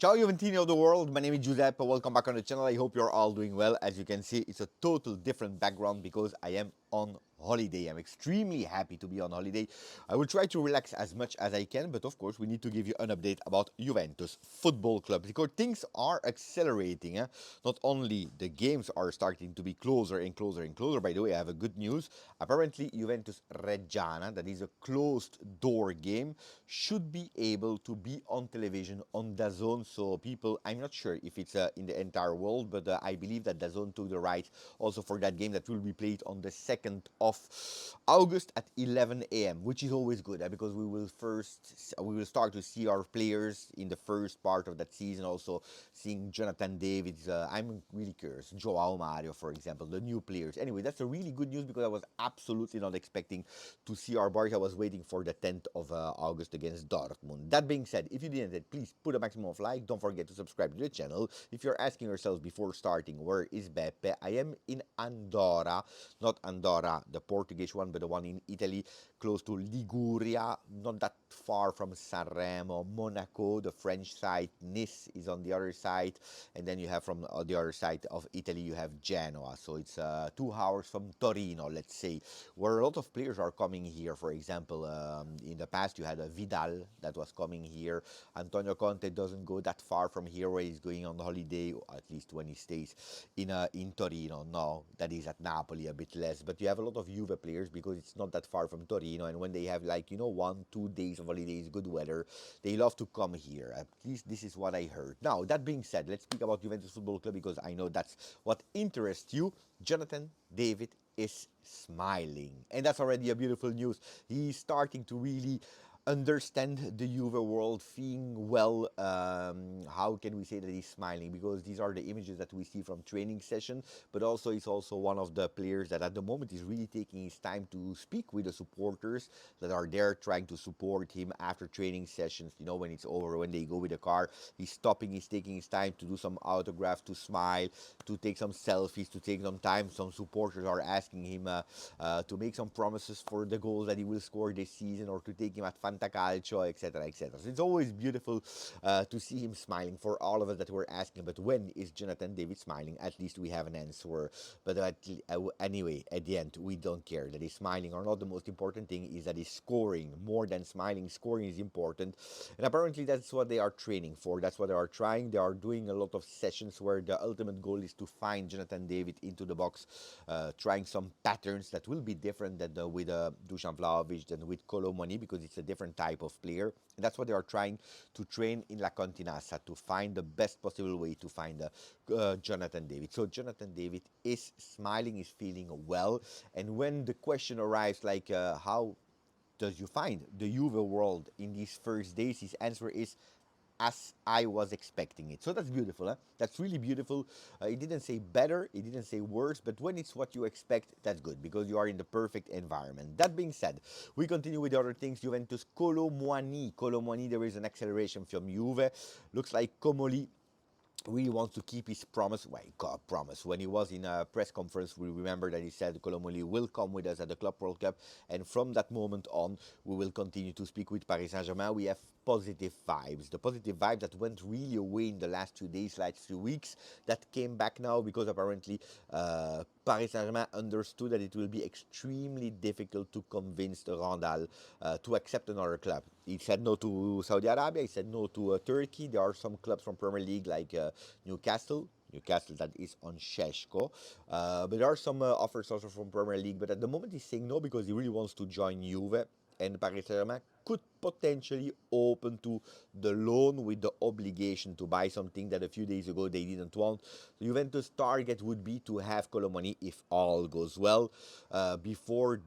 Ciao Juventini of the world, my name is Giuseppe, welcome back on the channel. I hope you're all doing well. As you can see, it's a total different background because I am on holiday. I'm extremely happy to be on holiday. I will try to relax as much as I can, but of course we need to give you an update about Juventus Football Club because things are accelerating. Not only the games are starting to be closer and closer and closer. By the way, I have a good news. Apparently Juventus Reggiana, that is a closed door game, should be able to be on television on DAZN. So people, I'm not sure if it's in the entire world, but I believe that DAZN took the right also for that game that will be played on the 2nd of August at 11 a.m., which is always good because we will start to see our players in the first part of that season. Also seeing Jonathan David's, I'm really curious, Joao Mario, for example, the new players. Anyway, that's a really good news because I was absolutely not expecting to see our Barca. I was waiting for the 10th of August against Dortmund. That being said, if you didn't, please put a maximum of like. Don't forget to subscribe to the channel. If you're asking yourselves before starting, where is Beppe? I am in Andorra, not Andorra, the Portuguese one, but the one in Italy, close to Liguria, not that far from Sanremo, Monaco, the French side, Nice is on the other side, and then you have from the other side of Italy, you have Genoa. So it's 2 hours from Torino, let's say, where a lot of players are coming here. For example, in the past you had a Vidal that was coming here. Antonio Conte doesn't go that far from here where he's going on holiday, or at least when he stays in Torino. No, that is at Napoli a bit less. But you have a lot of Juve players because it's not that far from Torino, and when they have 1-2 days of holidays, good weather, they love to come here. At least this is what I heard. Now, that being said, let's speak about Juventus Football Club because I know that's what interests you. Jonathan David is smiling, and that's already a beautiful news. He's starting to really understand the Juve world, feeling well. How can we say that he's smiling? Because these are the images that we see from training session, but also he's also one of the players that at the moment is really taking his time to speak with the supporters that are there trying to support him after training sessions. You know, when it's over, when they go with the car, he's stopping, he's taking his time to do some autographs, to smile, to take some selfies, to take some time. Some supporters are asking him to make some promises for the goals that he will score this season or to take him at Fantacalcio, etc., etc. So it's always beautiful to see him smiling for all of us that were asking. But when is Jonathan David smiling? At least we have an answer. But anyway, at the end, we don't care that he's smiling or not. The most important thing is that he's scoring. More than smiling, scoring is important. And apparently that's what they are training for. That's what they are trying. They are doing a lot of sessions where the ultimate goal is to find Jonathan David into the box, trying some patterns that will be different than with Dusan Vlahovic than with Colomoni because it's a different type of player. And that's what they are trying to train in La Continassa to find the best possible way to find Jonathan David. So Jonathan David is smiling, is feeling well. And when the question arrives how does you find the Juve world in these first days, his answer is as I was expecting it. So that's beautiful. Huh? That's really beautiful. It didn't say better, it didn't say worse, but when it's what you expect, that's good because you are in the perfect environment. That being said, we continue with the other things. Juventus Colomoni. Colomoni, there is an acceleration from Juve. Looks like Comoli really wants to keep his promise. Well, he got a promise. When he was in a press conference, we remember that he said Colomoli will come with us at the Club World Cup. And from that moment on, we will continue to speak with Paris Saint-Germain. We have positive vibes. The positive vibes that went really away in the last 2 days, last 2 weeks, that came back now because apparently Paris Saint-Germain understood that it will be extremely difficult to convince the Randall to accept another club. He said no to Saudi Arabia, he said no to Turkey. There are some clubs from Premier League like Newcastle. Newcastle that is on Sheshko. But there are some offers also from Premier League. But at the moment he's saying no because he really wants to join Juve. And Paris Saint-Germain could potentially open to the loan with the obligation to buy something that a few days ago they didn't want. The Juventus target would be to have Colomani, if all goes well, before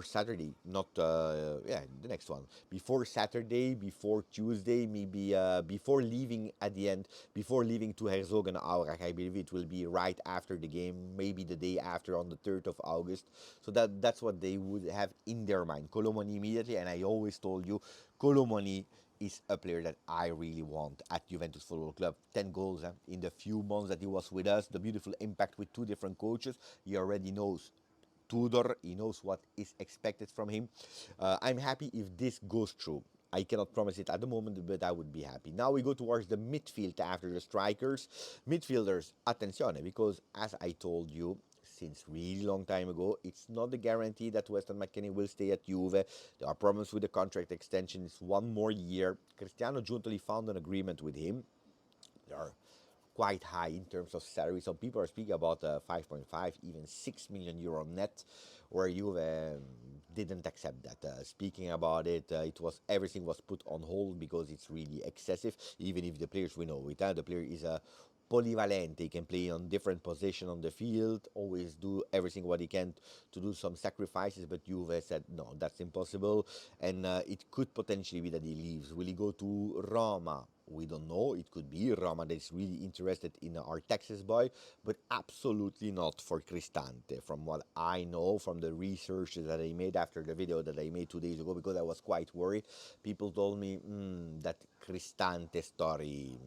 Saturday, not the next one, before Saturday, before Tuesday, maybe before leaving at the end, before leaving to Herzogenaurach. I believe it will be right after the game, maybe the day after on the 3rd of August. So that's what they would have in their mind. Colomani immediately, and I always told you, Colomani is a player that I really want at Juventus Football Club. 10 goals in the few months that he was with us. The beautiful impact with 2 different coaches. He already knows Tudor. He knows what is expected from him. I'm happy if this goes through. I cannot promise it at the moment, but I would be happy. Now we go towards the midfield after the strikers. Midfielders, attenzione, because as I told you since really long time ago, it's not a guarantee that Weston McKennie will stay at Juve. There are problems with the contract extension. It's 1 more year. Cristiano Giuntoli found an agreement with him. They are quite high in terms of salary. Some people are speaking about 5.5, even 6 million euro net, where Juve didn't accept that. Speaking about it, it was everything was put on hold because it's really excessive. Even if the players, we know it, the player is a polyvalent. He can play on different positions on the field, always do everything what he can to do some sacrifices, but Juve said no, that's impossible, and it could potentially be that he leaves. Will he go to Roma? We don't know. It could be Roma that is really interested in our Texas boy, but absolutely not for Cristante. From what I know, from the research that I made after the video that I made 2 days ago, because I was quite worried, people told me that Cristante story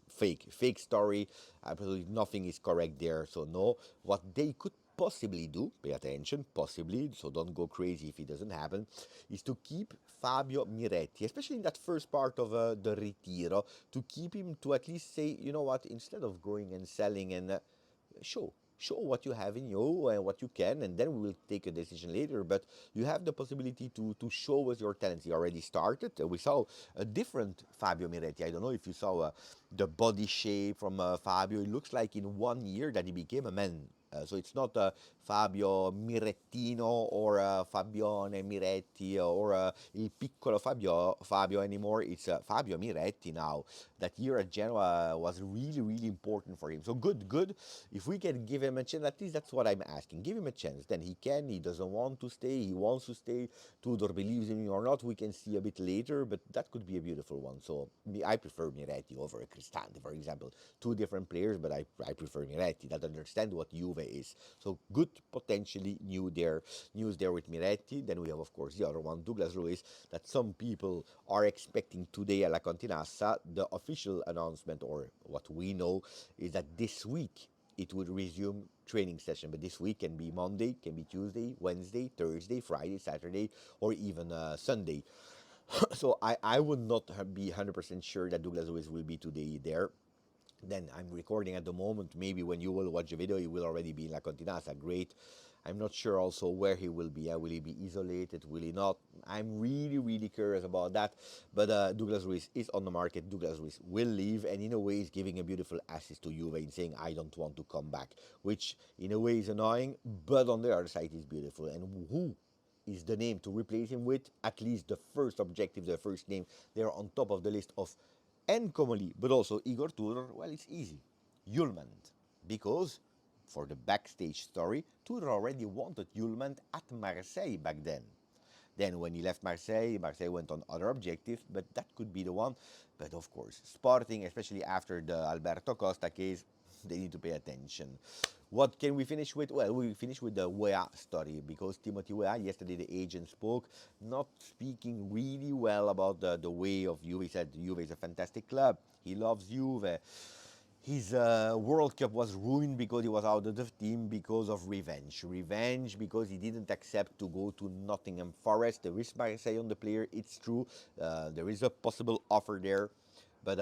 fake story. Absolutely nothing is correct there. So no, what they could possibly do, pay attention, possibly, so don't go crazy if it doesn't happen, is to keep Fabio Miretti, especially in that first part of the Retiro, to keep him, to at least say, you know what, instead of going and selling and show what you have in you and what you can, and then we will take a decision later. But you have the possibility to show us your talents. He already started. We saw a different Fabio Miretti. I don't know if you saw the body shape from Fabio. It looks like in 1 year that he became a man. So it's not Fabio Mirettino or Fabione Miretti or il piccolo Fabio anymore. It's Fabio Miretti now. That year at Genoa was really, really important for him. So good. If we can give him a chance, at least that's what I'm asking. Give him a chance. Then he can. He doesn't want to stay. He wants to stay. Tudor believes in him or not. We can see a bit later, but that could be a beautiful one. So I prefer Miretti over Cristante, for example. Two different players, but I prefer Miretti that understand what Juve is. So good, potentially news there with Miretti. Then we have, of course, the other one, Douglas Luiz, that some people are expecting today at La Continassa. The official announcement, or what we know, is that this week it would resume training session, but this week can be Monday, can be Tuesday, Wednesday, Thursday, Friday, Saturday, or even Sunday. So I would not be 100% sure that Douglas Luiz will be today there. Then I'm recording at the moment. Maybe when you will watch the video, he will already be in La Continassa. Great. I'm not sure also where he will be. Will he be isolated? Will he not? I'm really, really curious about that. But Douglas Luiz is on the market. Douglas Luiz will leave, and in a way is giving a beautiful assist to Juve in saying, I don't want to come back, which in a way is annoying, but on the other side is beautiful. And who is the name to replace him with? At least the first objective, the first name, they're on top of the list of Comoli, but also Igor Tudor. Well, it's easy. Hjulmand. Because, for the backstage story, Tudor already wanted Hjulmand at Marseille back then. Then when he left Marseille, Marseille went on other objectives, but that could be the one. But of course, Sporting, especially after the Alberto Costa case, they need to pay attention. What can we finish with? Well, we finish with the Weah story, because Timothy Weah, yesterday the agent spoke, not speaking really well about the way of Juve. He said Juve is a fantastic club. He loves Juve. His World Cup was ruined because he was out of the team because of revenge. Revenge because he didn't accept to go to Nottingham Forest. There is Marseille on the player, it's true. There is a possible offer there. But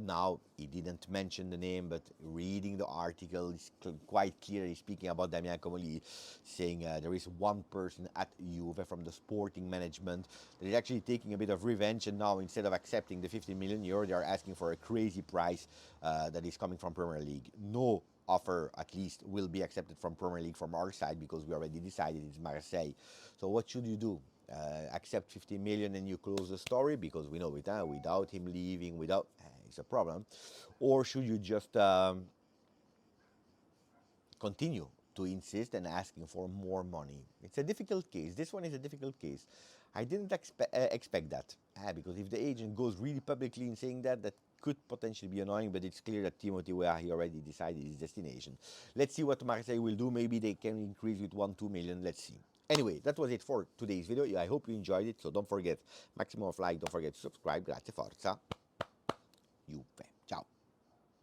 now he didn't mention the name, but reading the article, it's quite clear he's speaking about Damian Comoli, saying there is one person at Juve from the sporting management that is actually taking a bit of revenge, and now instead of accepting the 15 million euro, they are asking for a crazy price that is coming from Premier League. No offer, at least, will be accepted from Premier League from our side, because we already decided it's Marseille. So what should you do? Accept 50 million and you close the story, because we know it, without him leaving, without it's a problem. Or should you just continue to insist and asking for more money? It's a difficult case. This one is a difficult case. I didn't expect that, because if the agent goes really publicly in saying that, that could potentially be annoying, but it's clear that Timothy Weah, he already decided his destination. Let's see what Marseille will do. Maybe they can increase with 1-2 million. Let's see. Anyway, that was it for today's video. I hope you enjoyed it. So don't forget, maximum of like, don't forget to subscribe. Grazie, forza, Juve.